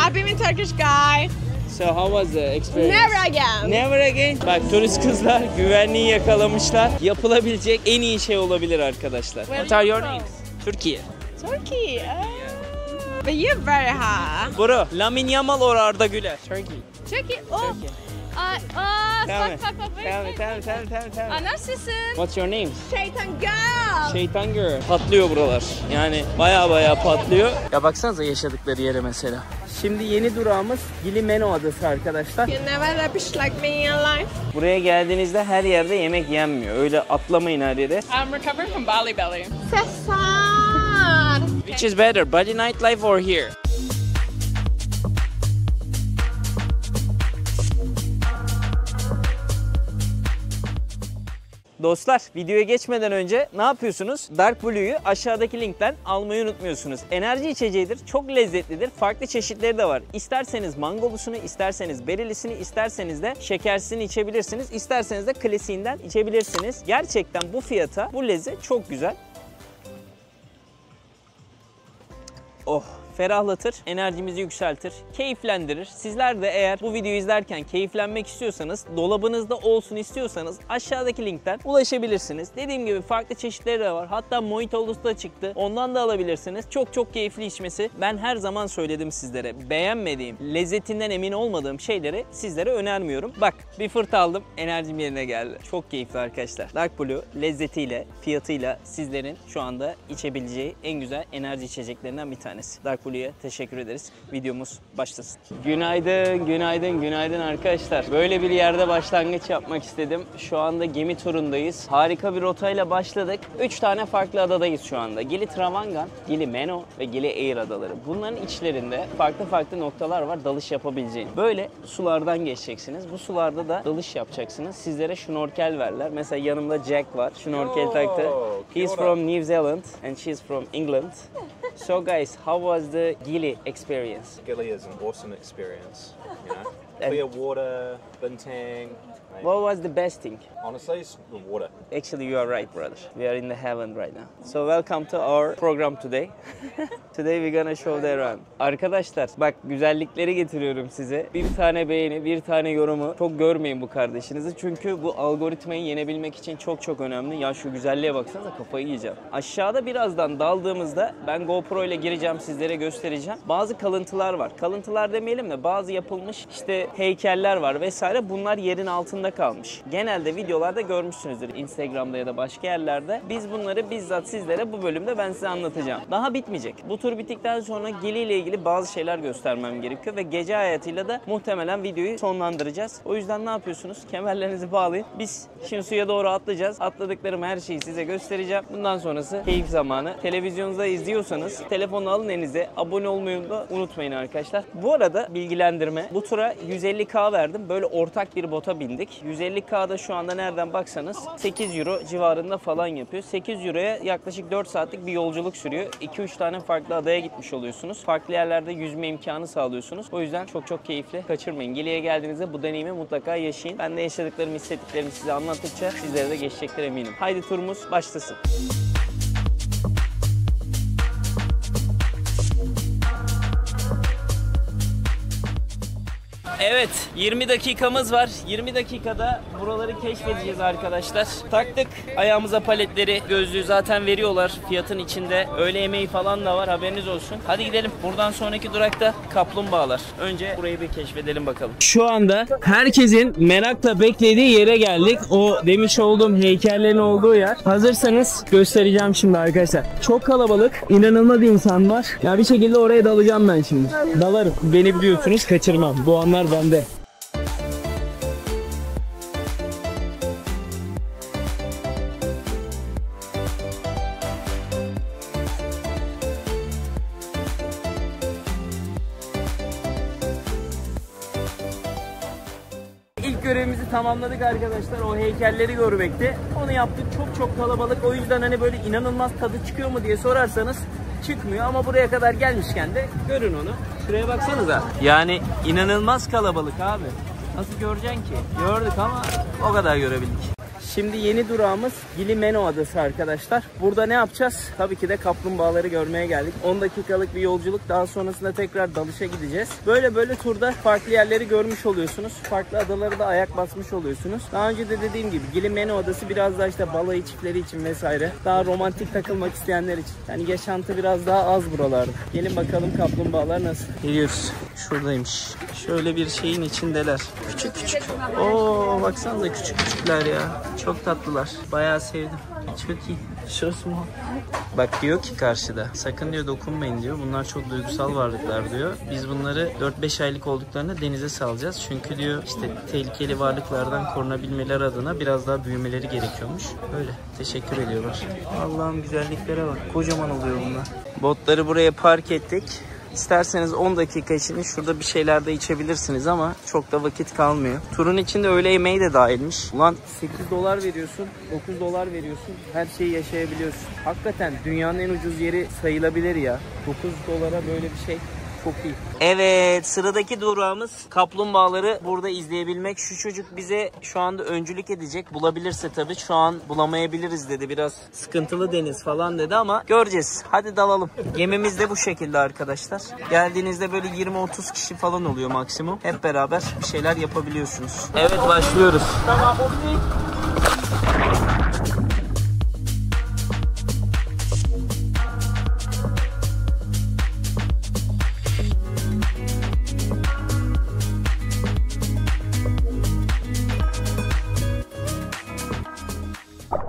I've been with Turkish guy. So how was the experience? Never again. Never again. Bak turist kızlar güvenliği yakalamışlar. Yapılabilecek en iyi şey olabilir arkadaşlar. What are your names? Türkiye. Turkey. But you're very hot. Bro, Lamine Yamal or Arda Güler? Turkey. Turkey. Oh. Turkey. Tell me. Nasılsın? What's your name? Şeytan girl. Şeytan girl. Patlıyor buralar. Yani baya patlıyor. Ya baksanıza yaşadıkları yere mesela. Şimdi yeni durağımız Gili Meno Adası arkadaşlar. You never rubbish like me in life. Buraya geldiğinizde her yerde yemek yenmiyor. Öyle atlamayın her yere. I'm recovering from Bali belly. Cesar. Which is better, Bali nightlife or here? Dostlar, videoya geçmeden önce ne yapıyorsunuz? Dark Blue'yu aşağıdaki linkten almayı unutmuyorsunuz. Enerji içeceğidir, çok lezzetlidir, farklı çeşitleri de var. İsterseniz mangolusunu, isterseniz berilisini, isterseniz de şekersini içebilirsiniz. İsterseniz de klasiğinden içebilirsiniz. Gerçekten bu fiyata, bu lezzet çok güzel. Oh! Ferahlatır, enerjimizi yükseltir, keyiflendirir. Sizler de eğer bu videoyu izlerken keyiflenmek istiyorsanız, dolabınızda olsun istiyorsanız aşağıdaki linkten ulaşabilirsiniz. Dediğim gibi farklı çeşitleri de var. Hatta mojitolusu da çıktı. Ondan da alabilirsiniz. Çok keyifli içmesi. Ben her zaman söyledim sizlere. Beğenmediğim, lezzetinden emin olmadığım şeyleri sizlere önermiyorum. Bak bir fırt aldım, enerjim yerine geldi. Çok keyifli arkadaşlar. Dark Blue lezzetiyle, fiyatıyla sizlerin şu anda içebileceği en güzel enerji içeceklerinden bir tanesi. Dark Blue'ya teşekkür ederiz. Videomuz başlasın. Günaydın arkadaşlar. Böyle bir yerde başlangıç yapmak istedim. Şu anda gemi turundayız. Harika bir rotayla başladık. 3 tane farklı adadayız şu anda. Gili Travangan, Gili Meno ve Gili Eir adaları. Bunların içlerinde farklı noktalar var dalış yapabileceğiniz. Böyle sulardan geçeceksiniz. Bu sularda da dalış yapacaksınız. Sizlere şnorkel verler. Mesela yanımda Jack var. Şnorkel taktı. He's from New Zealand and she's from England. So guys, how was the Gili experience? Gili is an awesome experience, you know. Clear water, bintang. What was the best thing? Honestly, it's the water. Actually, you are right, brother. We are in the heaven right now. So welcome to our program today. Today we're gonna show the run. Arkadaşlar bak güzellikleri getiriyorum size. Bir tane beğeni, bir tane yorumu çok görmeyin bu kardeşinizi. Çünkü bu algoritmayı yenebilmek için çok önemli. Ya şu güzelliğe baksanıza kafayı yiyeceğim. Aşağıda birazdan daldığımızda ben GoPro ile gireceğim sizlere göstereceğim. Bazı kalıntılar var. Kalıntılar demeyelim de bazı yapılmış işte heykeller var vesaire. Bunlar yerin altında kalmış. Genelde videolarda görmüşsünüzdür Instagram'da ya da başka yerlerde. Biz bunları bizzat sizlere bu bölümde ben size anlatacağım. Daha bitmeyecek. Bu tur bittikten sonra Gili ile ilgili bazı şeyler göstermem gerekiyor ve gece hayatıyla da muhtemelen videoyu sonlandıracağız. O yüzden ne yapıyorsunuz? Kemerlerinizi bağlayın. Biz şimdi suya doğru atlayacağız. Atladıklarım her şeyi size göstereceğim. Bundan sonrası keyif zamanı. Televizyonda izliyorsanız telefonu alın elinize. Abone olmayı da unutmayın arkadaşlar. Bu arada bilgilendirme. Bu tura 150k verdim. Böyle ortak bir bota bindik. 150k'da şu anda nereden baksanız 8 euro civarında falan yapıyor. 8 euroya yaklaşık 4 saatlik bir yolculuk sürüyor. 2-3 tane farklı adaya gitmiş oluyorsunuz. Farklı yerlerde yüzme imkanı sağlıyorsunuz. O yüzden çok keyifli. Kaçırmayın. Gili'ye geldiğinizde bu deneyimi mutlaka yaşayın. Ben de yaşadıklarımı, hissettiklerimi size anlattıkça sizlere de geçecekler eminim. Haydi turumuz başlasın. Evet, 20 dakikamız var. 20 dakikada buraları keşfedeceğiz arkadaşlar. Taktık ayağımıza paletleri, gözlüğü zaten veriyorlar fiyatın içinde. Öğle yemeği falan da var, haberiniz olsun. Hadi gidelim. Buradan sonraki durakta kaplumbağalar. Önce burayı bir keşfedelim bakalım. Şu anda herkesin merakla beklediği yere geldik. O demiş olduğum heykellerin olduğu yer. Hazırsanız göstereceğim şimdi arkadaşlar. Çok kalabalık, inanılmaz insan var. Ya bir şekilde oraya dalacağım ben şimdi. Dalarım. Beni biliyorsunuz, kaçırmam. Bu anlar bende. İlk görevimizi tamamladık arkadaşlar. O heykelleri görmekti. Onu yaptık. Çok kalabalık. O yüzden hani böyle inanılmaz tadı çıkıyor mu diye sorarsanız çıkmıyor ama buraya kadar gelmişken de görün onu. Şuraya baksanıza. Yani inanılmaz kalabalık abi. Nasıl göreceksin ki? Gördük ama o kadar görebildik. Şimdi yeni durağımız Gili Meno Adası arkadaşlar. Burada ne yapacağız? Tabii ki de kaplumbağaları görmeye geldik. 10 dakikalık bir yolculuk. Daha sonrasında tekrar dalışa gideceğiz. Böyle turda farklı yerleri görmüş oluyorsunuz. Farklı adaları da ayak basmış oluyorsunuz. Daha önce de dediğim gibi Gili Meno Adası biraz daha işte balayı çiftleri için vesaire. Daha romantik takılmak isteyenler için. Yani yaşantı biraz daha az buralarda. Gelin bakalım kaplumbağalar nasıl. Geliyoruz. Şuradaymış. Şöyle bir şeyin içindeler. Küçük. Oo baksanıza küçükler ya. Çok tatlılar. Bayağı sevdim. Çok iyi. Şurası mı? Bak diyor ki karşıda. Sakın diyor dokunmayın diyor. Bunlar çok duygusal varlıklar diyor. Biz bunları 4-5 aylık olduklarında denize salacağız. Çünkü diyor işte tehlikeli varlıklardan korunabilmeleri adına biraz daha büyümeleri gerekiyormuş. Böyle. Teşekkür ediyorlar. Allah'ım güzelliklere bak. Kocaman oluyor bunlar. Botları buraya park ettik. İsterseniz 10 dakika için şurada bir şeyler de içebilirsiniz ama çok da vakit kalmıyor. Turun içinde öğle yemeği de dahilmiş. Ulan 8 dolar veriyorsun, 9 dolar veriyorsun. Her şeyi yaşayabiliyorsun. Hakikaten dünyanın en ucuz yeri sayılabilir ya. 9 dolara böyle bir şey. Çok iyi. Evet, sıradaki durağımız kaplumbağaları burada izleyebilmek. Şu çocuk bize şu anda öncülük edecek. Bulabilirse tabii, şu an bulamayabiliriz dedi. Biraz sıkıntılı deniz falan dedi ama göreceğiz. Hadi dalalım. Gemimiz de bu şekilde arkadaşlar. Geldiğinizde böyle 20-30 kişi falan oluyor maksimum. Hep beraber bir şeyler yapabiliyorsunuz. Evet, başlıyoruz. Tamam.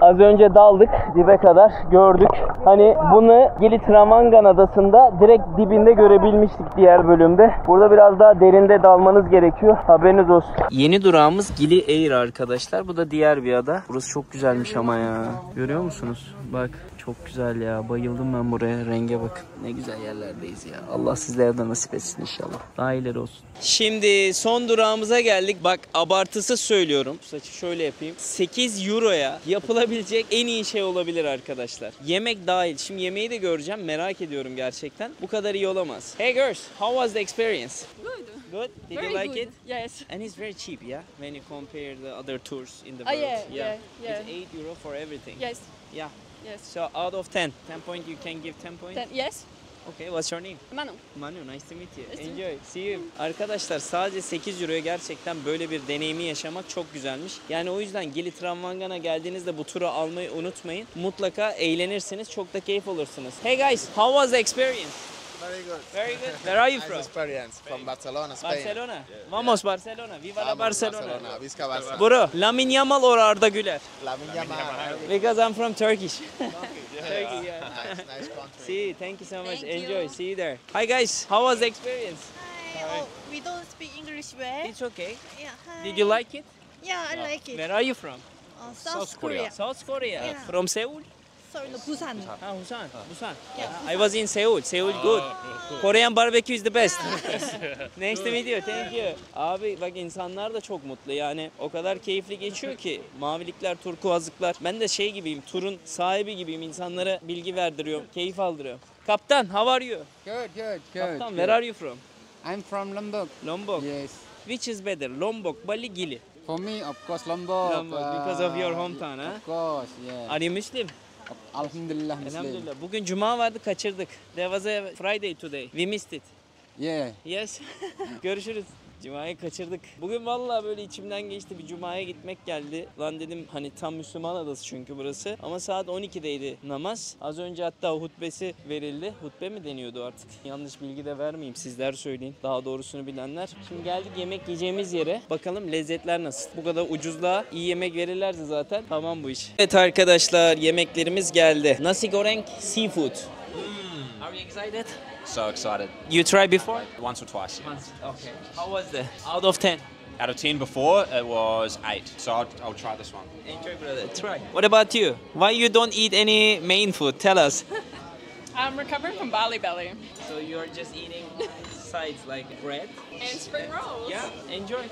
Az önce daldık, dibe kadar gördük. Hani bunu Gili Travangan Adası'nda direkt dibinde görebilmiştik diğer bölümde. Burada biraz daha derinde dalmanız gerekiyor. Haberiniz olsun. Yeni durağımız Gili Air arkadaşlar. Bu da diğer bir ada. Burası çok güzelmiş ama ya. Görüyor musunuz? Bak çok güzel ya. Bayıldım ben buraya. Renge bakın. Ne güzel yerlerdeyiz ya. Allah sizlere de nasip etsin inşallah. Daha ileri olsun. Şimdi son durağımıza geldik. Bak abartısız söylüyorum. Saçı şöyle yapayım. 8 euroya yapılabilecek en iyi şey olabilir arkadaşlar. Yemek dahil. Şimdi yemeği de göreceğim. Merak ediyorum gerçekten. Bu kadar iyi olamaz. Hey girls, how was the experience? Good. Good? Did Very you like good. it? Yes. And it's very cheap, yeah? When you compare the other tours in the world. Yeah. It's 8 euro for everything. Yes. Yeah. Yes. So out of 10 point you can give 10 points? Yes. Okay, what's your name? Manu. Manu, nice to meet you. Nice to meet Enjoy. See you. Arkadaşlar sadece 8 euroya gerçekten böyle bir deneyimi yaşamak çok güzelmiş. Yani o yüzden Gili Travangan'a geldiğinizde bu turu almayı unutmayın. Mutlaka eğlenirsiniz. Çok da keyif olursunuz. Hey guys, how was the experience? Very good. Very good. Where are you Nice from? experience from Barcelona, Spain. Barcelona. Vamos Barcelona. Viva la Vamos, Barcelona. Visca Barcelona. Bro, Lamine Yamal or Arda Güler? Lamine Yamal. Because I'm from Turkish. Turkey, yeah. Nice country. See, thank you so much. Thank Enjoy. you. See you there. Hi guys, how was the experience? Hi. Oh, we don't speak English well. It's okay. Yeah. Hi. Did you like it? Yeah, I like it. Where are you from? South Korea. South Korea. Yeah. From Seoul? Sorry, no, Busan. Ah, Busan. Busan. Yeah. I was in Seoul. Seoul good. Korean barbecue is the best. Nice to meet you. Thank you. Abi bak insanlar da çok mutlu. Yani o kadar keyifli geçiyor ki. Mavilikler, turkuazlıklar. Ben de şey gibiyim. Turun sahibi gibiyim. İnsanlara bilgi verdiriyorum. Keyif aldırıyorum. Kaptan, how are you? Good. Kaptan, where are you from? I'm from Lombok. Lombok. Yes. Which is better? Lombok, Bali, Gili? For me, of course, Lombok. Lombok, because of your hometown, huh? Of course, yeah. Are you Muslim? Alhamdulillah, Muslim. Elhamdülillah. Bugün cuma vardı, kaçırdık. There was a Friday today. We missed it. Yeah. Yes. Görüşürüz. Cuma'yı kaçırdık. Bugün vallahi böyle içimden geçti, bir Cuma'ya gitmek geldi. Lan dedim hani tam Müslüman adası çünkü burası. Ama saat 12'deydi namaz. Az önce hatta hutbesi verildi. Hutbe mi deniyordu artık? Yanlış bilgi de vermeyeyim, sizler söyleyin. Daha doğrusunu bilenler. Şimdi geldik yemek yiyeceğimiz yere. Bakalım lezzetler nasıl? Bu kadar ucuzluğa iyi yemek verirlerse zaten tamam bu iş. Evet arkadaşlar, yemeklerimiz geldi. Nasi goreng seafood. Are you excited? So excited. You tried before? Once or twice. Yeah. Okay. How was that? Out of 10? Out of 10 before, it was 8. So I'll try this one. Enjoy, brother. Try. What about you? Why you don't eat any main food? Tell us. I'm recovering from Bali Belly. So you're just eating sides like bread? And spring rolls. Yeah, enjoy.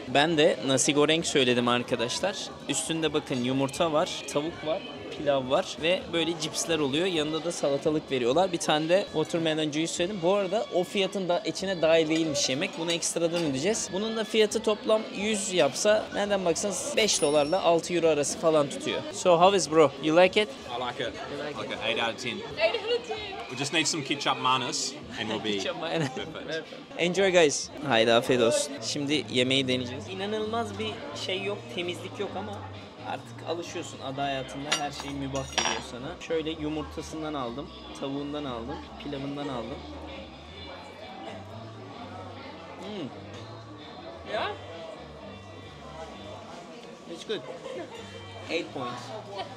Ben de nasi goreng söyledim arkadaşlar. Üstünde bakın yumurta var, tavuk var, pilav var ve böyle cipsler oluyor. Yanında da salatalık veriyorlar. Bir tane de watermelon juice söyledim. Bu arada o fiyatın da içine dahil değilmiş yemek. Bunu ekstradan ödeyeceğiz. Bunun da fiyatı toplam 100 yapsa nereden baksanız $5 6 euro arası falan tutuyor. So how is bro? You like it? I like it. I like it. 8 out of 10. 8 out of 10. We just need some ketchup mayonnaise and we'll be perfect. Enjoy guys. Haydi afiyet olsun. Şimdi yemeği deneyeceğiz. İnanılmaz bir şey yok, temizlik yok ama artık alışıyorsun. Ada hayatında her şey mübah geliyor sana. Şöyle yumurtasından aldım, tavuğundan aldım, pilavından aldım. Yeah? It's good. 8 points.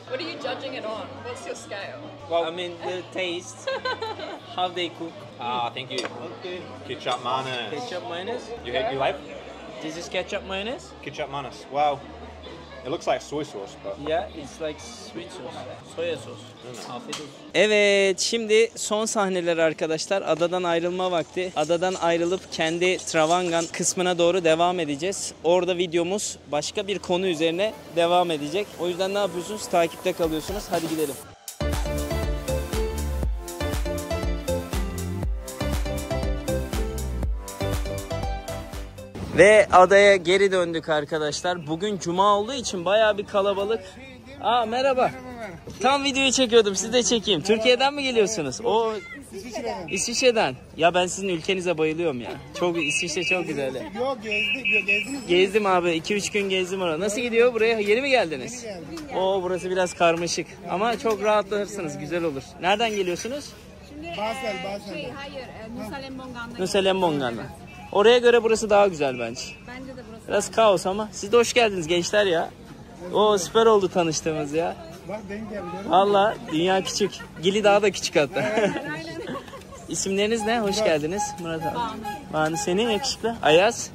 What are you judging it on? What's your scale? Well, I mean the taste, how they cook. Thank you. Okay. Ketchup mayonnaise. Ketchup mayonnaise. You like This is ketchup mayonnaise. ketchup mayonnaise? Well, it looks like soy sauce, but Yeah, it's like sweet sauce. Soya sos. Afiyet olsun. Evet, şimdi son sahneler arkadaşlar. Adadan ayrılma vakti. Adadan ayrılıp kendi Travangan kısmına doğru devam edeceğiz. Orada videomuz başka bir konu üzerine devam edecek. O yüzden ne yapıyorsunuz? Takipte kalıyorsunuz. Hadi gidelim. Ve adaya geri döndük arkadaşlar. Bugün cuma olduğu için bayağı bir kalabalık. Aa merhaba. Tam videoyu çekiyordum. Sizi de çekeyim. Türkiye'den mi geliyorsunuz? O İsviçre'den. Ya ben sizin ülkenize bayılıyorum ya. Çok İsviçre çok güzel. Yok gezdiniz. Gezdim abi. 2-3 gün gezdim orada. Nasıl gidiyor? Buraya yeni mi geldiniz? Oo burası biraz karmaşık. Ama çok rahatlanırsınız. Güzel olur. Nereden geliyorsunuz? Basel. Nusa Lembongan'dan. Oraya göre burası daha güzel bence. Bence de burası. Biraz kaos ama. Siz de hoş geldiniz gençler ya. Oo süper oldu tanıştığımız ya. Bak denk geldi. Valla dünya küçük. Gili daha da küçük hatta. İsimleriniz ne? Hoş geldiniz. Murat abi. Banu senin yakışıklı. Ayaz.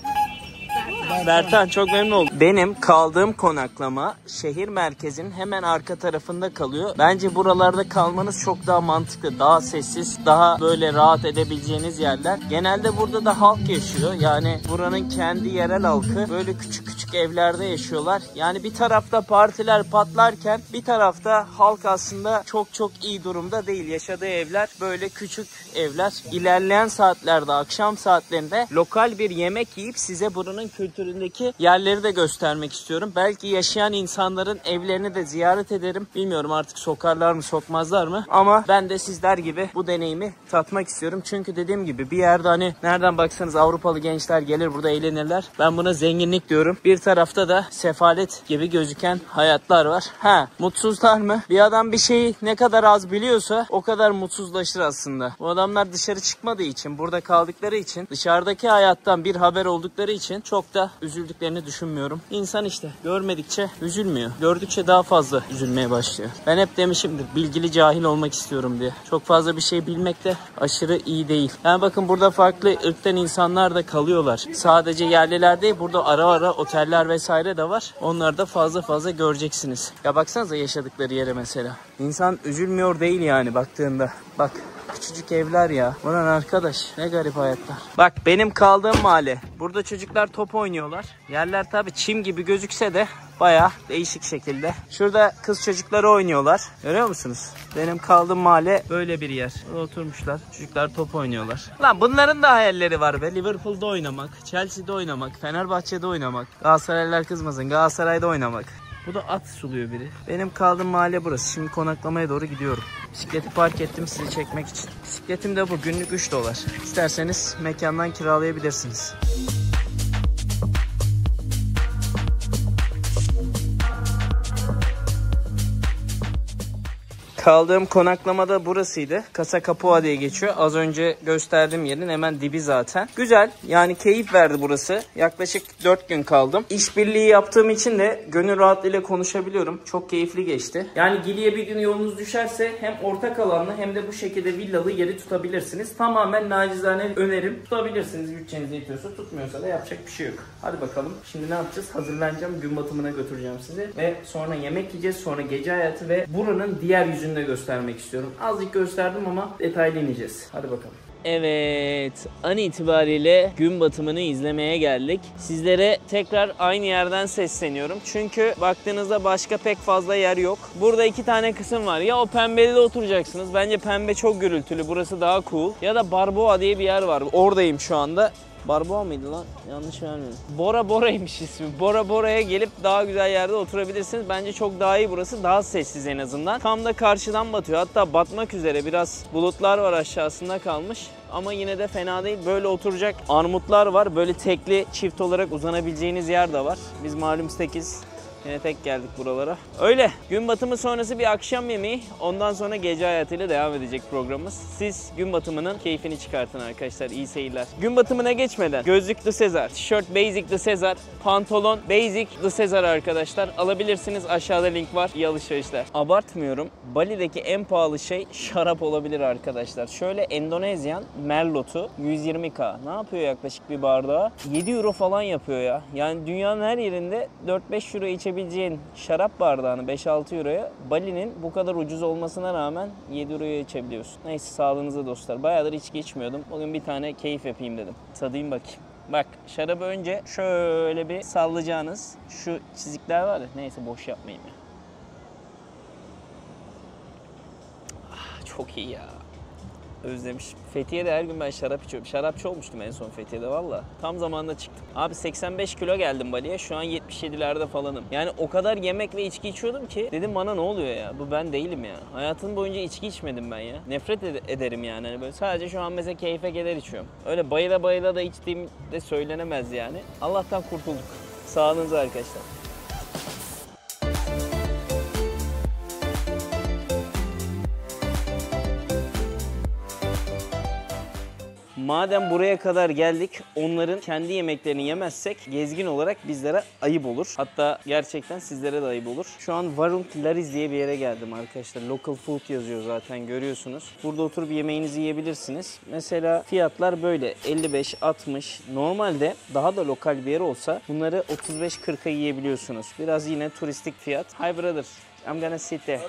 Bertan çok memnun oldum. Benim kaldığım konaklama şehir merkezinin hemen arka tarafında kalıyor. Bence buralarda kalmanız çok daha mantıklı. Daha sessiz, daha böyle rahat edebileceğiniz yerler. Genelde burada da halk yaşıyor. Yani buranın kendi yerel halkı böyle küçük küçük evlerde yaşıyorlar. Yani bir tarafta partiler patlarken bir tarafta halk aslında çok iyi durumda değil. Yaşadığı evler böyle küçük evler. İlerleyen saatlerde, akşam saatlerinde lokal bir yemek yiyip size buranın kültüründeki yerleri de göstermek istiyorum. Belki yaşayan insanların evlerini de ziyaret ederim. Bilmiyorum artık sokarlar mı sokmazlar mı? Ama ben de sizler gibi bu deneyimi tatmak istiyorum. Çünkü dediğim gibi bir yerde hani nereden baksanız Avrupalı gençler gelir burada eğlenirler. Ben buna zenginlik diyorum. Bir tarafta da sefalet gibi gözüken hayatlar var. Mutsuzlar mı? Bir adam bir şeyi ne kadar az biliyorsa o kadar mutsuzlaşır aslında. Bu adamlar dışarı çıkmadığı için, burada kaldıkları için, dışarıdaki hayattan bir haber oldukları için çok da üzüldüklerini düşünmüyorum. İnsan işte görmedikçe üzülmüyor. Gördükçe daha fazla üzülmeye başlıyor. Ben hep demişimdir bilgili cahil olmak istiyorum diye. Çok fazla bir şey bilmek de aşırı iyi değil. Yani bakın burada farklı ırktan insanlar da kalıyorlar. Sadece yerliler değil, burada ara ara oteller vesaire de var. Onları da fazla göreceksiniz. Ya baksanıza yaşadıkları yere mesela. İnsan üzülmüyor değil yani baktığında. Bak. Küçücük evler ya. Ulan arkadaş ne garip hayatlar. Bak benim kaldığım mahalle. Burada çocuklar top oynuyorlar. Yerler tabi çim gibi gözükse de baya değişik şekilde. Şurada kız çocukları oynuyorlar. Görüyor musunuz? Benim kaldığım mahalle böyle bir yer. Burada oturmuşlar. Çocuklar top oynuyorlar. Lan bunların da hayalleri var be. Liverpool'da oynamak, Chelsea'de oynamak, Fenerbahçe'de oynamak. Galatasaraylılar kızmasın. Galatasaray'da oynamak. Bu da at suluyor biri. Benim kaldığım mahalle burası. Şimdi konaklamaya doğru gidiyorum. Bisikleti park ettim sizi çekmek için. Bisikletim de bu. Günlük $3. İsterseniz mekandan kiralayabilirsiniz. Kaldığım konaklamada burasıydı. Casa Capua diye geçiyor. Az önce gösterdiğim yerin hemen dibi zaten. Güzel. Yani keyif verdi burası. Yaklaşık 4 gün kaldım. İşbirliği yaptığım için de gönül rahatlığıyla konuşabiliyorum. Çok keyifli geçti. Yani Gili'ye bir gün yolunuz düşerse hem ortak alanlı hem de bu şekilde villalı yeri tutabilirsiniz. Tamamen nacizane önerim. Tutabilirsiniz. Bütçenize yetiyorsa, tutmuyorsa da yapacak bir şey yok. Hadi bakalım. Şimdi ne yapacağız? Hazırlanacağım. Gün batımına götüreceğim sizi. Ve sonra yemek yiyeceğiz. Sonra gece hayatı ve buranın diğer yüzünü de göstermek istiyorum. Azıcık gösterdim ama detaylı ineceğiz. Hadi bakalım. Evet, an itibariyle gün batımını izlemeye geldik. Sizlere tekrar aynı yerden sesleniyorum. Çünkü baktığınızda başka pek fazla yer yok. Burada 2 tane kısım var. Ya o pembeli de oturacaksınız. Bence pembe çok gürültülü. Burası daha cool. Ya da Barboa diye bir yer var. Oradayım şu anda. Barboa mıydı lan? Yanlış vermiyorum. Bora Bora'ymış ismi. Bora Bora'ya gelip daha güzel yerde oturabilirsiniz. Bence çok daha iyi burası. Daha sessiz en azından. Tam da karşıdan batıyor. Hatta batmak üzere. Biraz bulutlar var aşağısında kalmış. Ama yine de fena değil. Böyle oturacak armutlar var. Böyle tekli çift olarak uzanabileceğiniz yer de var. Biz malum tekiz. Yine tek geldik buralara. Öyle. Gün batımı sonrası bir akşam yemeği. Ondan sonra gece hayatıyla devam edecek programımız. Siz gün batımının keyfini çıkartın arkadaşlar. İyi seyirler. Gün batımına geçmeden gözlük The Caesar, tişört Basic The Caesar, pantolon Basic The Caesar arkadaşlar. Alabilirsiniz. Aşağıda link var. İyi alışverişler. Abartmıyorum. Bali'deki en pahalı şey şarap olabilir arkadaşlar. Şöyle Endonezyan Merlot'u 120k. Ne yapıyor yaklaşık bir bardağı? 7 euro falan yapıyor ya. Yani dünyanın her yerinde 4-5 euro içebileceğin şarap bardağını 5-6 euroya, Bali'nin bu kadar ucuz olmasına rağmen 7 euroya içebiliyorsun. Neyse, sağlığınıza dostlar. Bayağıdır içki içmiyordum. Bugün bir tane keyif yapayım dedim. Tadayım bakayım. Bak, şarabı önce şöyle bir sallayacağınız şu çizikler var ya. Neyse, boş yapmayayım ya. Çok iyi ya. Özlemişim. Fethiye'de her gün ben şarap içiyorum. Şarapçı olmuştum en son Fethiye'de valla. Tam zamanında çıktım. Abi 85 kilo geldim Bali'ye. Şu an 77'lerde falanım. Yani o kadar yemek ve içki içiyordum ki dedim bana ne oluyor ya? Bu ben değilim ya. Hayatım boyunca içki içmedim ben ya. Nefret ederim yani. Hani böyle sadece şu an mesela keyfe gelir içiyorum. Öyle bayıla bayıla da içtiğim de söylenemez yani. Allah'tan kurtulduk. Sağlığınıza arkadaşlar. Madem buraya kadar geldik, onların kendi yemeklerini yemezsek gezgin olarak bizlere ayıp olur. Hatta gerçekten sizlere de ayıp olur. Şu an Varung Lariz diye bir yere geldim arkadaşlar. Local food yazıyor zaten, görüyorsunuz. Burada oturup yemeğinizi yiyebilirsiniz. Mesela fiyatlar böyle 55-60. Normalde daha da lokal bir yer olsa bunları 35-40'a yiyebiliyorsunuz. Biraz yine turistik fiyat. Hi brother, I'm gonna sit there.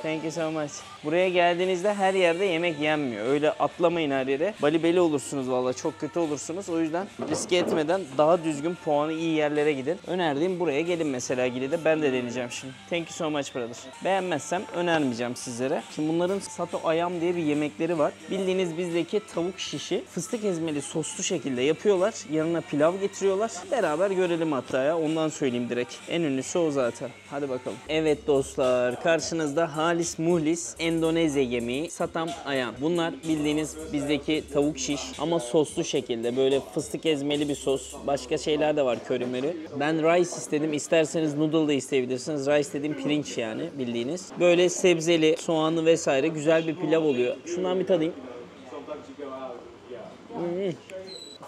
Thank you so much. Buraya geldiğinizde her yerde yemek yenmiyor. Öyle atlamayın her yere. Bali olursunuz vallahi, çok kötü olursunuz. O yüzden riske etmeden daha düzgün, puanı iyi yerlere gidin. Önerdiğim buraya gelin mesela Gile'de. Ben de deneyeceğim şimdi. Thank you so much brother. Beğenmezsem önermeyeceğim sizlere. Şimdi bunların sato ayam diye bir yemekleri var. Bildiğiniz bizdeki tavuk şişi fıstık ezmeli soslu şekilde yapıyorlar. Yanına pilav getiriyorlar. Beraber görelim hatta ya. Ondan söyleyeyim direkt. En ünlüsü o zaten. Hadi bakalım. Evet dostlar. Karşınızda halis muhlis Endonezya yemeği satam ayam. Bunlar bildiğiniz bizdeki tavuk şiş ama soslu şekilde, böyle fıstık ezmeli bir sos. Başka şeyler de var, körimleri. Ben rice istedim. İsterseniz noodle da isteyebilirsiniz. Rice dediğim pirinç yani, bildiğiniz. Böyle sebzeli, soğanlı vesaire güzel bir pilav oluyor. Şundan bir tadayım.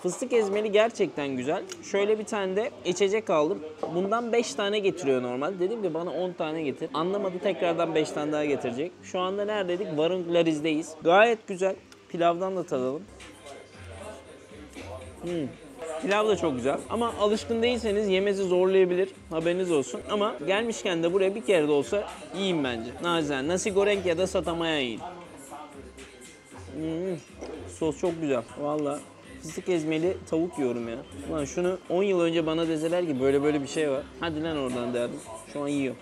Fıstık ezmeli gerçekten güzel. Şöyle bir tane de içecek aldım. Bundan 5 tane getiriyor normal. Dedim ki bana 10 tane getir. Anlamadı, tekrardan 5 tane daha getirecek. Şu anda neredeydik? Varung Lariz'deyiz. Gayet güzel. Pilavdan da tadalım. Pilav da çok güzel. Ama alışkın değilseniz yemesi zorlayabilir. Haberiniz olsun. Ama gelmişken de buraya bir kere de olsa yiyin bence. Nazen. Nasi goreng ya da satamaya yiyin. Sos çok güzel. Vallahi. Fıstık ezmeli tavuk yiyorum ya. Ulan şunu 10 yıl önce bana deseler ki böyle bir şey var. Hadi lan oradan derdim. Şu an yiyor.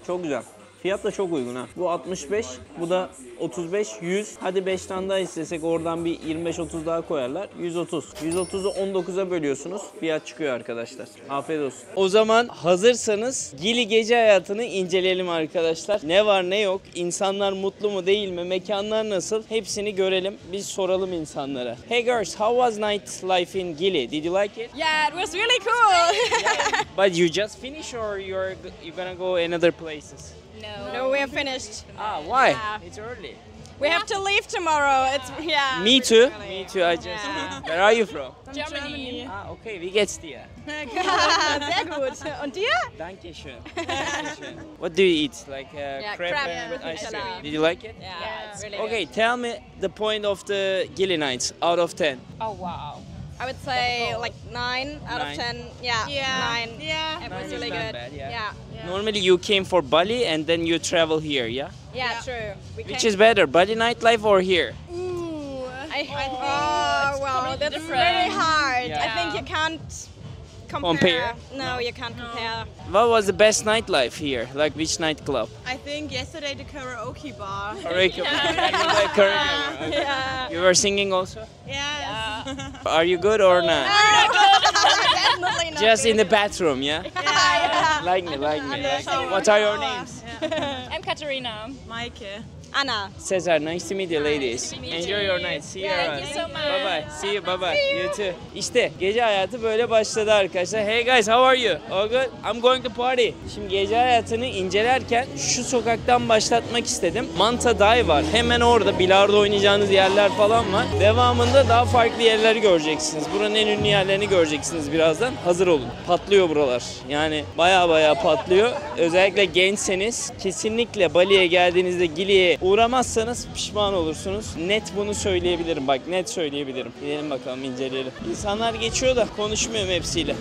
Çok güzel. Fiyat da çok uygun ha. Bu 65, bu da 35, 100. Hadi 5 tane daha istesek oradan bir 25-30 daha koyarlar. 130. 130'u 19'a bölüyorsunuz. Fiyat çıkıyor arkadaşlar. Afiyet olsun. O zaman hazırsanız Gili gece hayatını inceleyelim arkadaşlar. Ne var ne yok. İnsanlar mutlu mu değil mi? Mekanlar nasıl? Hepsini görelim. Biz soralım insanlara. Hey girls, how was night life in Gili? Did you like it? Yeah, it was really cool. But you just finished or you're gonna go another places? No, we have finished. Ah, why? Yeah. It's early. We have to leave tomorrow. It's yeah. Me too. Me too. I just. Yeah. Where are you from? Germany. Ah, okay. Wie geht's dir? Sehr gut. Und dir? Dankeschön. Dankeschön. What do you eat? Like crepe crepe and with ice Nutella. cream. Did you like it? Yeah, it's really Okay, good. tell me the point of the Gili nights out of 10. Oh wow. I would say like 9 out of 9. 10. Yeah, Yeah. 9. Yeah. It was Nine really is not good. bad, yeah. Yeah. Normally you came for Bali and then you travel here, yeah? Yeah, true. We Which came- is better, Bali nightlife or here? Ooh. I think. Oh, Oh, well, that's different. very hard. Yeah. I think you can't Compare? No, you can't compare. What was the best nightlife here? Like which nightclub? I think yesterday the karaoke bar. Karaoke. Okay. Yeah. You were singing also? Yes. Are you good or not? Definitely not. Just in the bathroom, yeah? Yeah. Like me. What are your names? I'm Katarina. Maike. Anna. Cesar, nice to meet you ladies. Enjoy your night. See you around. you so much. Bye bye. See you. Bye bye. You too. İşte gece hayatı böyle başladı arkadaşlar. Hey guys, how are you? All good? I'm going to party. Şimdi gece hayatını incelerken şu sokaktan başlatmak istedim. Manta Day var. Hemen orada bilardo oynayacağınız yerler falan var. Devamında daha farklı yerleri göreceksiniz. Buranın en ünlü yerlerini göreceksiniz birazdan. Hazır olun. Patlıyor buralar. Yani baya patlıyor. Özellikle gençseniz kesinlikle Bali'ye geldiğinizde Gili'ye uğramazsanız pişman olursunuz. Net bunu söyleyebilirim. Bak net söyleyebilirim. Gidelim bakalım inceleyelim. İnsanlar geçiyor da konuşmuyorum hepsiyle.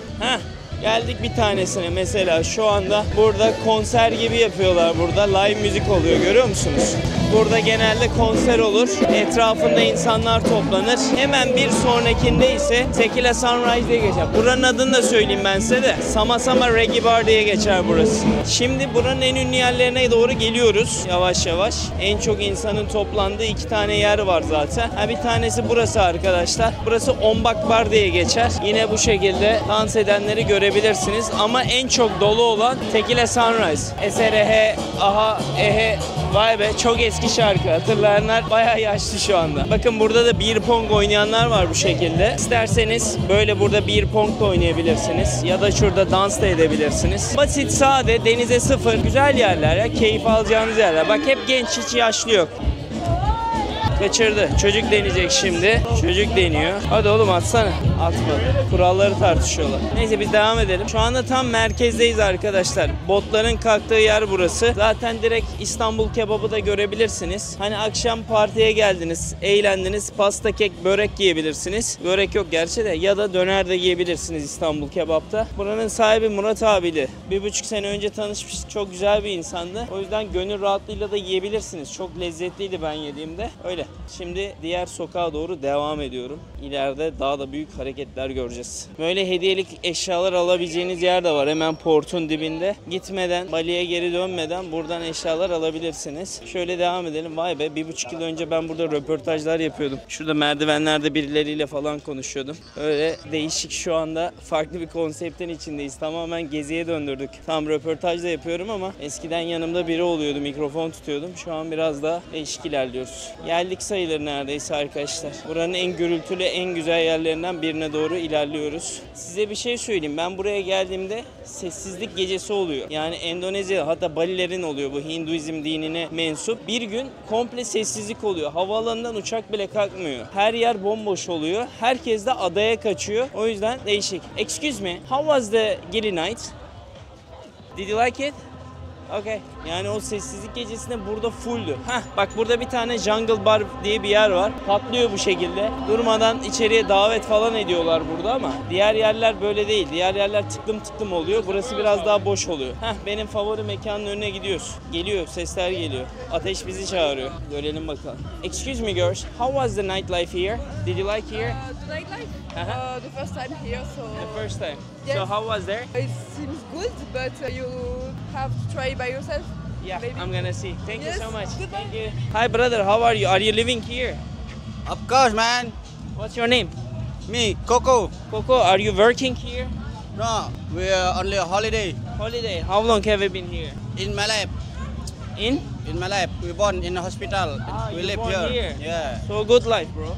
Geldik bir tanesine mesela şu anda burada konser gibi yapıyorlar burada. Live müzik oluyor görüyor musunuz? Burada genelde konser olur. Etrafında insanlar toplanır. Hemen bir sonrakinde ise Tequila Sunrise diye geçer. Buranın adını da söyleyeyim ben size de. Sama Sama Reggae Bar diye geçer burası. Şimdi buranın en ünlü yerlerine doğru geliyoruz yavaş yavaş. En çok insanın toplandığı 2 tane yer var zaten. Bir tanesi burası arkadaşlar. Burası Ombak Bar diye geçer. Yine bu şekilde dans edenleri görebilirsiniz. Ama en çok dolu olan Tequila Sunrise. SRH, aha, ehe, vay be çok eski şarkı. Hatırlayanlar bayağı yaşlı şu anda. Bakın burada da beer pong oynayanlar var bu şekilde. İsterseniz böyle burada beer pong da oynayabilirsiniz. Ya da şurada dans da edebilirsiniz. Basit, sade, denize sıfır. Güzel yerler ya. Keyif alacağınız yerler. Bak hep genç, hiç yaşlı yok. Kaçırdı. Çocuk deneyecek şimdi. Çocuk deniyor. Hadi oğlum atsana. Atmadı. Kuralları tartışıyorlar. Neyse biz devam edelim. Şu anda tam merkezdeyiz arkadaşlar. Botların kalktığı yer burası. Zaten direkt İstanbul kebabı da görebilirsiniz. Hani akşam partiye geldiniz, eğlendiniz, pasta, kek, börek yiyebilirsiniz. Börek yok gerçi de. Ya da döner de yiyebilirsiniz İstanbul kebapta. Buranın sahibi Murat abiyle 1,5 sene önce tanışmıştık. Çok güzel bir insandı. O yüzden gönül rahatlığıyla da yiyebilirsiniz. Çok lezzetliydi ben yediğimde. Öyle. Şimdi diğer sokağa doğru devam ediyorum. İleride daha da büyük hareketler göreceğiz. Böyle hediyelik eşyalar alabileceğiniz yer de var hemen portun dibinde. Gitmeden, Bali'ye geri dönmeden buradan eşyalar alabilirsiniz. Şöyle devam edelim. Vay be 1,5 yıl önce ben burada röportajlar yapıyordum. Şurada merdivenlerde birileriyle falan konuşuyordum. Öyle değişik şu anda farklı bir konseptin içindeyiz. Tamamen geziye döndürdük. Tam röportaj da yapıyorum ama eskiden yanımda biri oluyordu. Mikrofon tutuyordum. Şu an biraz daha değişik ilerliyoruz. Geldik sayılır neredeyse arkadaşlar. Buranın en gürültülü, en güzel yerlerinden birine doğru ilerliyoruz. Size bir şey söyleyeyim. Ben buraya geldiğimde sessizlik gecesi oluyor. Yani Endonezya, hatta Balilerin oluyor bu Hinduizm dinine mensup. Bir gün komple sessizlik oluyor. Havaalanından uçak bile kalkmıyor. Her yer bomboş oluyor. Herkes de adaya kaçıyor. O yüzden değişik. Excuse me, how was the Gili night? Did you like it? Okay. Yani o sessizlik gecesinde burada fulldü. Bak burada bir tane Jungle Bar diye bir yer var. Patlıyor bu şekilde. Durmadan içeriye davet falan ediyorlar burada ama diğer yerler böyle değil. Diğer yerler tıklım tıklım oluyor. Burası biraz daha boş oluyor. Benim favori mekanın önüne gidiyoruz. Geliyor, sesler geliyor. Ateş bizi çağırıyor. Görelim bakalım. Excuse me girls, how was the nightlife here? Did you like here? The nightlife? The first time here, so The first time. Yes. So how was there? it seems good, but you have to try by yourself. Yeah, Maybe. I'm gonna see. Thank you Yes, so much. goodbye. Thank you. Hi brother, how are you? Are you living here? Of course, man. What's your name? Me, Coco. Coco, are you working here? No, we are only a holiday Holiday. How long have you been here? in Malab. In? In Malab, we born in the hospital. We you live born here. here. Yeah. So good life, bro.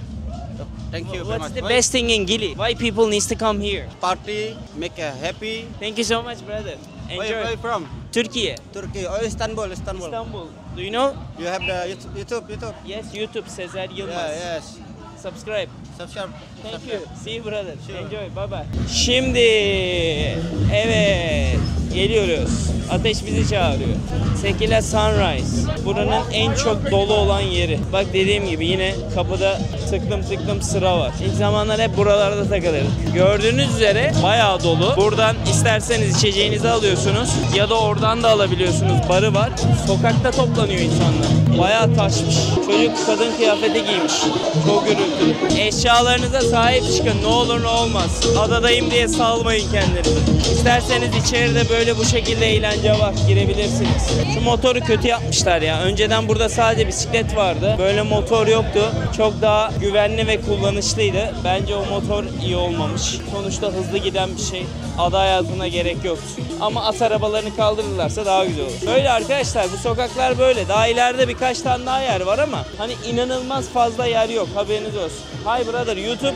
Thank you very What's much. the best thing in Gili? Why people needs to come here? Party, make happy. Thank you so much, brother. Where Enjoy. you from? Turkey, Turkey or Istanbul? Istanbul. Istanbul. Do you know? You have the YouTube. Yes, YouTube, Sezer Yılmaz. Yeah, yes. Subscribe. Subscribe. Thank you. See you brother. Sure. Enjoy. Bye bye. Şimdi evet. Geliyoruz. Ateş bizi çağırıyor. Sekila Sunrise. Buranın en çok dolu olan yeri. Bak dediğim gibi yine kapıda tıklım sıra var. İlk zamanlar hep buralarda takılırdık. Gördüğünüz üzere bayağı dolu. Buradan isterseniz içeceğinizi alıyorsunuz ya da oradan da alabiliyorsunuz. Barı var. Sokakta toplanıyor insanlar. Bayağı taşmış. Çocuk kadın kıyafeti giymiş. Çok gürültülü. Eşyalarınıza sahip çıkın. Ne olur ne olmaz. Adadayım diye salmayın kendinizi. İsterseniz içeride böyle bu şekilde eğlence var. Girebilirsiniz. Şu motoru kötü yapmışlar ya. Önceden burada sadece bisiklet vardı. Böyle motor yoktu. Çok daha güvenli ve kullanışlıydı. Bence o motor iyi olmamış. Sonuçta hızlı giden bir şey. Ada hayatına gerek yok. Ama at arabalarını kaldırırlarsa daha güzel olur. Böyle arkadaşlar, bu sokaklar böyle. Daha ileride birkaç tane daha yer var ama hani inanılmaz fazla yer yok. Haberiniz olsun. Hi brother, YouTube?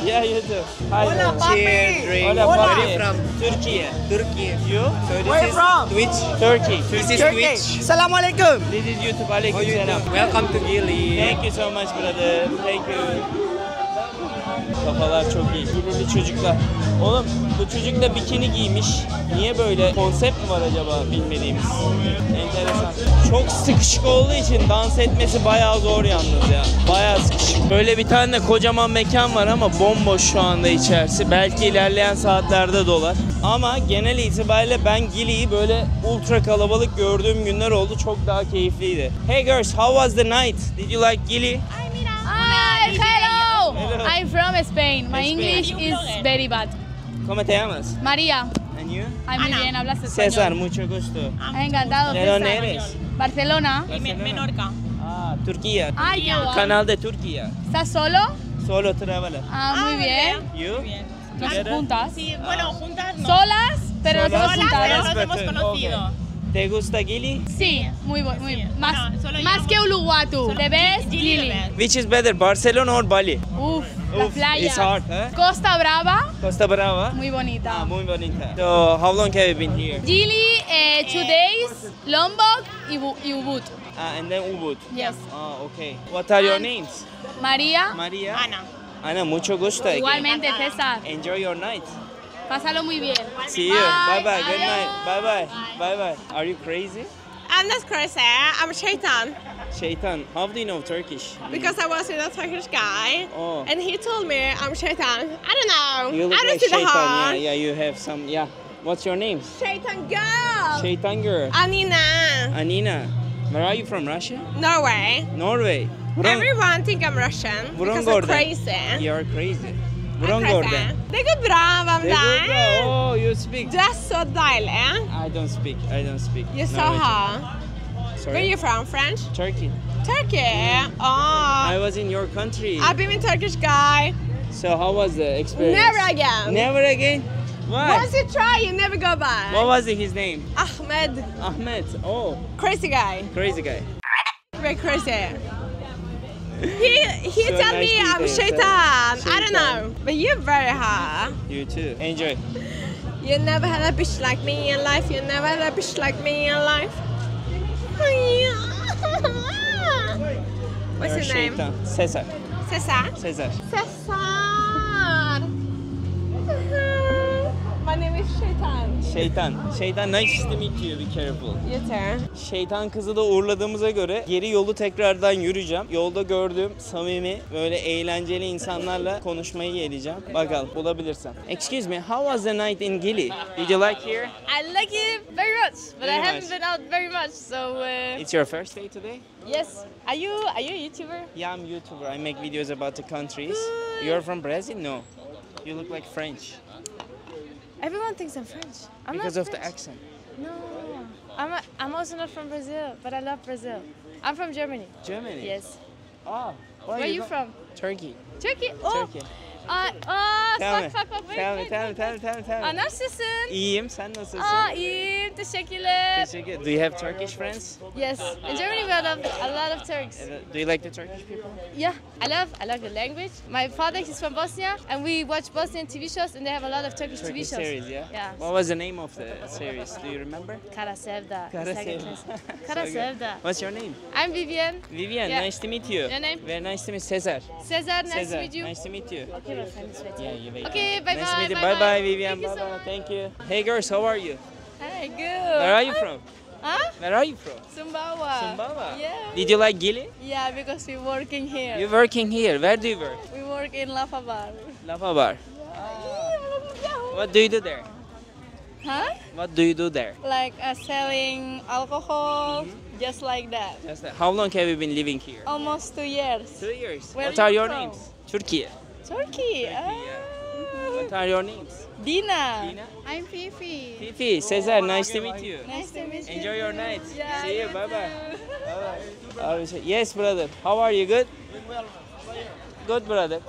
Yeah, YouTube. Hi Hola, papi. Cheers, drink. Hola, Hola. papi. Where From Turkey. Turkey. You? So Where you from? Twitch. Turkey. This is Turkey. Twitch. Assalamu alaikum. This is YouTube. Aleyküm selam. Welcome to Gili. Thank you so much brother. Thank you. Kafalar çok iyi. Gidili çocuklar. Oğlum bu çocuk da bikini giymiş. Niye böyle? Konsept mi var acaba bilmediğimiz? Enteresan. Çok sıkışık olduğu için dans etmesi bayağı zor yalnız ya. Bayağı sıkışık. Böyle bir tane de kocaman mekan var ama bomboş şu anda içerisi. Belki ilerleyen saatlerde dolar. Ama genel itibariyle ben Gili'yi böyle ultra kalabalık gördüğüm günler oldu. Çok daha keyifliydi. Hey girls, how was the night? Did you like Gili? Hi, hello. Hello. I'm from Spain. My Spain. English is very bad. ¿Cómo te llamas? María. And you? Ay, muy bien, hablas español. César, mucho gusto. Encantado. ¿De dónde César. eres? Barcelona. Menorca. Ah, Turquía. Ay, qué guay. Canal de Turquía. ¿Estás solo? Solo trabaja. Ah, muy bien. You? Nos Together? juntas. Sí, bueno, juntas no. Solas, pero nos hemos Solas, juntado. pero nos hemos Better. conocido. Okay. ¿Te gusta Gili? Sí, muy bueno. Sí. Más, Bueno, solo más yo. que Uluwatu. ¿Te ves? Gili Lili. the best. Which is better, Barcelona or Bali? Uf, la Uf, playa. it's hard, huh? Costa Brava, Costa Brava? muy bonita. Ah, muy bonita. So, how long have you been here? Gili, 2 days, Lombok y Ubud. Ah, and then Ubud. Yes. Ah, okay. What are your And- names? María, Maria? Ana. Ana, mucho gusto. again. igualmente César. Enjoy your night. Pásalo muy bien. See you. Bye bye. Good night. Bye bye. Bye bye. Are you crazy? I'm not crazy. I'm Shaitan Shaitan. How do you know Turkish? because I was with a Turkish guy, Oh. and he told me I'm Shaitan. I don't know. You look I don't like see the Shaitan. Yeah, heart. yeah. You have some. Yeah. What's your name? Shaitan girl. Shaitan girl. Anina. Anina. Where are you from? Russia? Norway. Norway. Everyone think I'm Russian because I'm Gordon. crazy. You are crazy. I'm Buran crazy. Gordon. Det går bra, hvem Det går det bra. er? Oh, you speak. Du er så deilig. I don't speak. I don't speak. You're so Norwegian. hot. Sorry. Where are you from? French? Turkey. Turkey. Oh. I was in your country. I've been with Turkish guy. So how was the experience? Never again. Never again? Why? Once you try, you never go back. What was his name? Ahmed. Ahmed. Oh, Crazy guy. crazy guy. Very crazy. He So tell nice me I'm details, Shaitan. huh? I don't know. But you're very hot. You too. Enjoy. You never had a bitch like me in life. You never had a bitch like me in life. What's You're your name? Shaitan. Cesar. Cesar. Cesar. Cesar. My name is Shaitan. Şeytan. Şeytan, nice to meet you. Be careful. You too. Şeytan kızı da uğurladığımıza göre geri yolu tekrardan yürüyeceğim. Yolda gördüğüm samimi, böyle eğlenceli insanlarla konuşmayı geleceğim. Bakalım bulabilirsem. Excuse me, how was the night in Gili? Did you like here? I like it very much, but Very I haven't much. been out very much, so It's your first day today? yes. Are you a YouTuber? Yeah, I'm YouTuber. I make videos about the countries. You're from Brazil? No. You look like French Everyone thinks I'm French. I'm because not of the French. accent. No, I'm also not from Brazil, but I love Brazil. I'm from Germany. Germany? Yes. Oh, Where are you from? Turkey. Turkey. Oh. Turkey. Tell me. Tell me. Tell me. Nasılsın? İyiyim, sen nasılsın? İyiyim. Teşekkürler. Teşekkür. Do you have Turkish friends? Yes. In Germany we have a lot of Turks. Do you like the Turkish people? Yeah. I love the language. My father is from Bosnia, and we watch Bosnian TV shows, and they have a lot of Turkish TV Turkish shows. series, yeah? Yeah. What was the name of the series? Do you remember? Kara Sevda. Kara Second Sevda. class. So Kara good. Sevda. What's your name? I'm Vivian. Vivian, Yeah. nice to meet you. Your name? Very nice to meet Cesar. Cesar, nice Cesar, to meet you. nice to meet you. Okay, my friend is waiting. Yeah, you wait. Okay, bye Nice to bye. meet you. Bye Bye bye, bye. Vivian. Thank you Bye so bye. much. Thank you. Hey girls, how are you? Hi, good. Where are you from? Huh? Where are you from? Sumbawa. Sumbawa. Yeah. Did you like Gili? Yeah, because we're working here. You're working here. Where do you work? We work in Lava Bar. Lava Bar. What do you do there? Huh? What do you do there? Like selling alcohol, just like that. Just that. How long have you been living here? Almost 2 years. 2 years. Where What are are you your from? names? Turkey. Turkey. What are your names? Dina. Dina? I'm Fifi. Fifi, Cesar, nice to meet you. Nice to meet you. Enjoy your night. Yeah, See you. you Bye bye. too. Bye bye. Yes, brother. How are you? Good? Good, brother.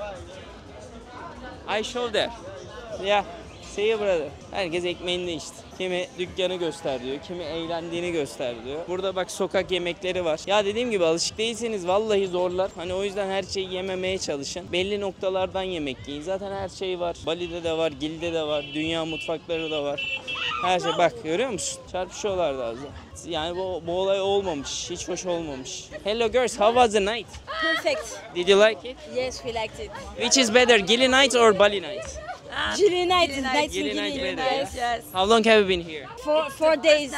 I show there. Yeah. See you, brother. Herkes ekmeğini işte. Kimi dükkanı göster diyor, kimi eğlendiğini göster diyor. Burada bak sokak yemekleri var. Ya dediğim gibi alışık değilseniz vallahi zorlar. Hani o yüzden her şeyi yememeye çalışın. Belli noktalardan yemek yiyin. Zaten her şey var. Bali'de de var, Gil'de de var, dünya mutfakları da var. Her şey bak görüyor musun? Çarpışıyorlar da az daha. Yani bu olay olmamış. Hiç hoş olmamış. Hello girls, how was the night? Perfect. Did you like it? Yes, we liked it. Which is better, Gili night or Bali night? Gili night is night in Gili night Gili. better. Yes, yes. How long have you been here? Four days.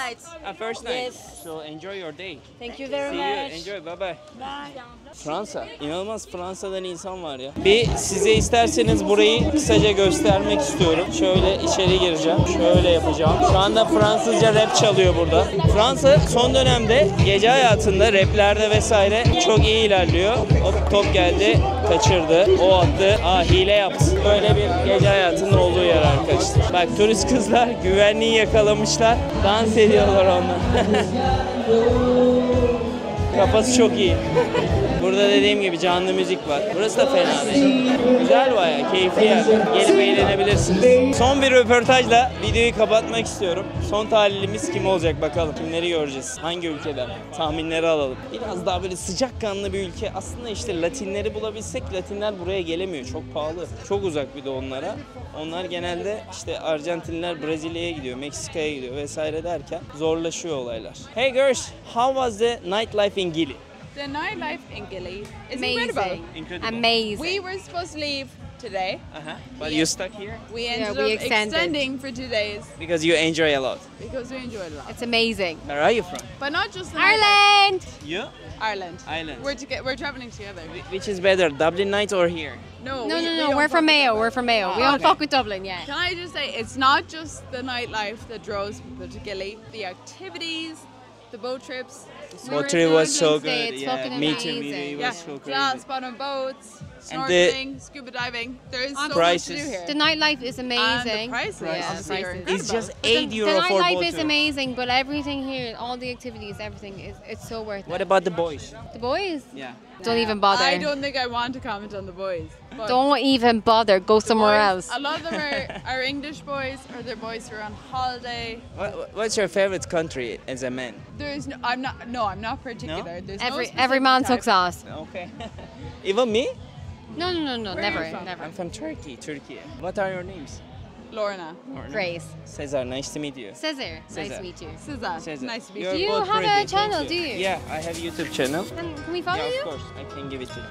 First night. Yes. So enjoy your day. Thank you very See you. much. Enjoy. Bye bye. Fransa. İnanılmaz Fransa'dan insan var ya. Bir size isterseniz burayı kısaca göstermek istiyorum. Şöyle içeri gireceğim. Şöyle yapacağım. Şu anda Fransızca rap çalıyor burada. Fransa son dönemde gece hayatında raplerde vesaire çok iyi ilerliyor. Hop top geldi. Kaçırdı. O attı. Hile yaptı. Böyle bir gece hayatının olduğu yer arkadaşlar. Bak turist kızlar güvenliği yakalamışlar. Dans ediyorlar onlar. Kafası çok iyi. Burada dediğim gibi canlı müzik var. Burası da fena değil. Güzel bayağı, keyifli yer. Gelip eğlenebilirsiniz. Son bir röportajla videoyu kapatmak istiyorum. Son tahlilimiz kim olacak bakalım. Kimleri göreceğiz? Hangi ülkeden? Tahminleri alalım. Biraz daha böyle sıcakkanlı bir ülke. Aslında işte Latinleri bulabilsek Latinler buraya gelemiyor. Çok pahalı. Çok uzak bir de onlara. Onlar genelde işte Arjantinliler Brezilya'ya gidiyor, Meksika'ya gidiyor vesaire derken zorlaşıyor olaylar. Hey girls, how was the nightlife in Gili? The nightlife in Gili is Amazing. Incredible. Amazing. We were supposed to leave today. But you stuck here? We ended we up extended. extending for 2 days Because you enjoy a lot. because we enjoyed a lot. It's amazing. Where are you from? But not just the nightlife. Ireland! You? Ireland. Ireland. We're traveling together. Which is better, Dublin night or here? No, No, we no, don't no. We're fuck from with Mayo. Dublin. We're from Mayo. We Oh, don't okay. fuck with Dublin, yeah. Can I just say, it's not just the nightlife that draws people to Gili. The activities, the boat trips. the Boat swimming trip was pools, so Wednesday, good. it's Yeah, fucking me too. amazing. It Yeah, was so glass crazy. spot on boats, And the- snorkeling, scuba diving. There is so much to prices. do here. The nightlife is And amazing. the prices, Yeah, obviously, are prices. incredible. It's just The €8 for nightlife boat is trip. amazing, but everything here, all the activities, everything it's so worth What it. about the boys? The boys? Yeah. Don't even bother. I don't think I want to comment on the boys. But Don't even bother. Go somewhere boys, else. A lot of them are English boys, or they're boys who are on holiday. What's your favorite country as a man? There's no, I'm not particular. There's no Every specific man type. sucks ass. Okay. Even me? No, Where are never, you from? never. I'm from Turkey. What are your names? Lorna. Grace. Cesar, nice to meet you. Cesar, nice Cesar. to meet you. Cesar. Cesar. Nice to meet You're you. Do you both have a pretty, thank channel, do you? Yeah, I have YouTube channel. Can we follow Yeah, you? of course. I can give it to you.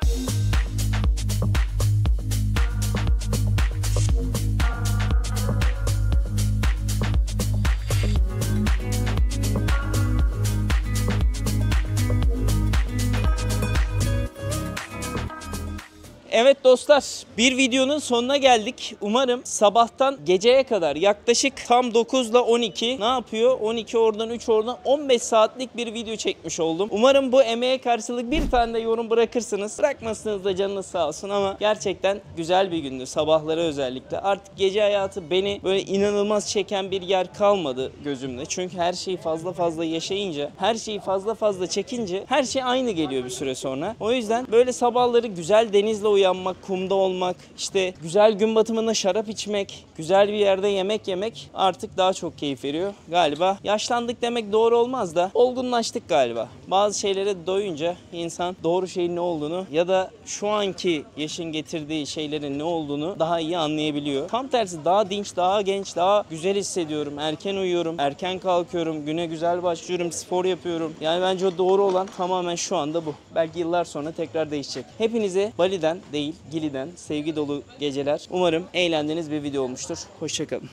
Evet dostlar, bir videonun sonuna geldik. Umarım sabahtan geceye kadar yaklaşık tam 9 ile 12 ne yapıyor? 12 oradan 3 oradan 15 saatlik bir video çekmiş oldum. Umarım bu emeğe karşılık bir tane de yorum bırakırsınız. Bırakmazsınız da canınız sağ olsun ama gerçekten güzel bir gündü. Sabahları özellikle. Artık gece hayatı beni böyle inanılmaz çeken bir yer kalmadı gözümde. Çünkü her şeyi fazla yaşayınca, her şeyi fazla çekince her şey aynı geliyor bir süre sonra. O yüzden böyle sabahları güzel denizle uyanmak, kumda olmak, işte güzel gün batımında şarap içmek, güzel bir yerde yemek yemek artık daha çok keyif veriyor. Galiba yaşlandık demek doğru olmaz da olgunlaştık galiba. Bazı şeylere doyunca insan doğru şeyin ne olduğunu ya da şu anki yaşın getirdiği şeylerin ne olduğunu daha iyi anlayabiliyor. Tam tersi daha dinç, daha genç, daha güzel hissediyorum. Erken uyuyorum, erken kalkıyorum, güne güzel başlıyorum, spor yapıyorum. Yani bence o doğru olan tamamen şu anda bu. Belki yıllar sonra tekrar değişecek. Hepinize Bali'den değil, Gili'den sevgi dolu geceler. Umarım eğlendiğiniz bir video olmuştur. Hoşçakalın.